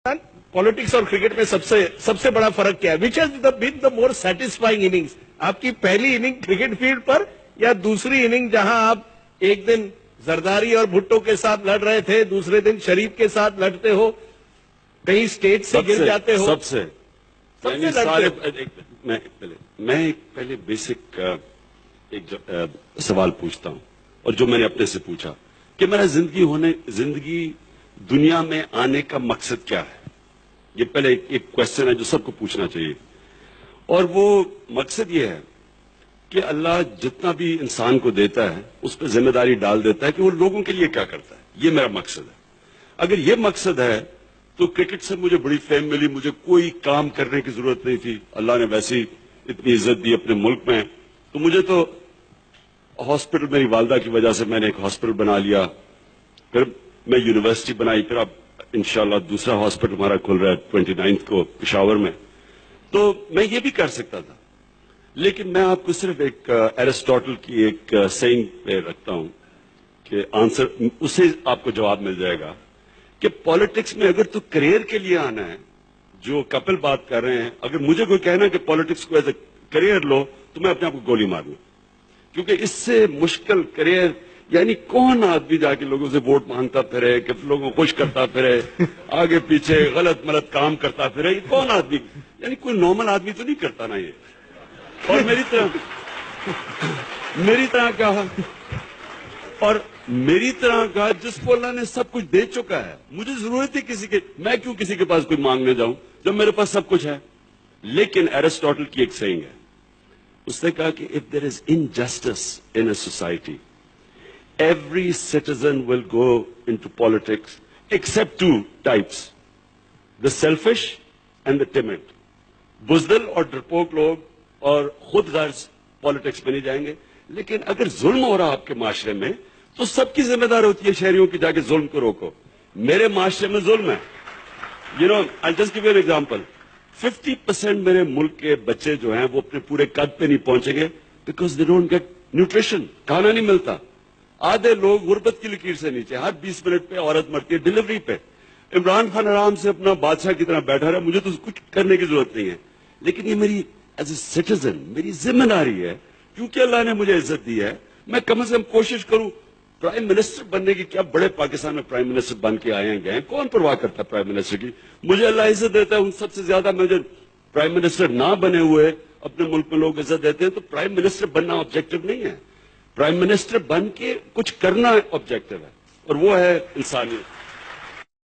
Politics और cricket में सबसे बड़ा फर्क क्या है? Which has been the more satisfying innings? आपकी पहली इनिंग क्रिकेट फील्ड पर या दूसरी इनिंग जहां आप एक दिन जरदारी और भुट्टो के साथ लड़ रहे थे, दूसरे दिन शरीफ के साथ लड़ते हो, कहीं स्टेज से गिर जाते हो? सबसे सारे मैं पहले बेसिक एक सवाल पूछता हूं, और जो मैंने अपने से पूछा कि मेरा जिंदगी दुनिया में आने का मकसद क्या है। ये पहले एक क्वेश्चन है जो सबको पूछना चाहिए, और वो मकसद ये है कि अल्लाह जितना भी इंसान को देता है उस पर जिम्मेदारी डाल देता है कि वो लोगों के लिए क्या करता है। ये मेरा मकसद है। अगर ये मकसद है तो क्रिकेट से मुझे बड़ी फेम मिली, मुझे कोई काम करने की जरूरत नहीं थी। अल्लाह ने वैसे ही इतनी इज्जत दी अपने मुल्क में, तो मुझे तो हॉस्पिटल, मेरी वालदा की वजह से मैंने एक हॉस्पिटल बना लिया, फिर मैं यूनिवर्सिटी बनाई, फिर अब इंशाल्लाह दूसरा हॉस्पिटल हमारा खुल रहा है 29 को पेशावर में। तो मैं ये भी कर सकता था, लेकिन मैं आपको सिर्फ एक एरिस्टोटल की एक सेइंग पे रखता हूं कि आंसर उससे आपको जवाब मिल जाएगा कि पॉलिटिक्स में अगर तो करियर के लिए आना है, जो कपिल बात कर रहे हैं, अगर मुझे कोई कहना कि पॉलिटिक्स को एज ए करियर लो, तो मैं अपने आप को गोली मार लूं, क्योंकि इससे मुश्किल करियर, यानी कौन आदमी जाके लोगों से वोट मांगता फिरे, कि लोगों को खुश करता फिरे, आगे पीछे गलत मलत काम करता फिरे, ये कौन आदमी, यानी कोई नॉर्मल आदमी तो नहीं करता ना ये। और मेरी तरह का जिसको अल्लाह ने सब कुछ दे चुका है, मुझे जरूरत है किसी के, मैं क्यों किसी के पास कोई मांगने जाऊं जब मेरे पास सब कुछ है। लेकिन एरिस्टोटल की एक सेइंग है, उसने कहा कि if there is injustice in a society, every citizen will go into politics except two types, the selfish and the timid. बुज़दिल और डरपोक लोग और खुद गर्ज पॉलिटिक्स में नहीं जाएंगे। लेकिन अगर जुल्म हो रहा आपके माशरे में, तो सबकी जिम्मेदारी होती है शहरियों की जाके जुल्म को रोको। मेरे माशरे में जुल्म है, I just give you an example. 50% मेरे मुल्क के बच्चे जो हैं वो अपने पूरे कद पे नहीं पहुंचेंगे, because they don't get nutrition, खाना नहीं मिलता। आधे लोग गुर्बत की लकीर से नीचे, हर 20 मिनट पे औरत मरती है डिलीवरी पे। इमरान खान आराम से अपना बादशाह की तरह बैठा रहा, मुझे तो कुछ करने की जरूरत नहीं है। लेकिन ये मेरी एज ए सिटीजन मेरी जिम्मेदारी है, क्योंकि अल्लाह ने मुझे इज्जत दी है। मैं कम से कम कोशिश करूं प्राइम मिनिस्टर बनने की। क्या बड़े पाकिस्तान में प्राइम मिनिस्टर बन के आए हैं, गए, कौन परवाह करता है प्राइम मिनिस्टर की? मुझे अल्लाह इज्जत देता है, उन सबसे ज्यादा मुझे प्राइम मिनिस्टर ना बने हुए अपने मुल्क में लोग इज्जत देते हैं। तो प्राइम मिनिस्टर बनना ऑब्जेक्टिव नहीं है, प्राइम मिनिस्टर बन के कुछ करना ऑब्जेक्टिव है, और वो है इंसानियत।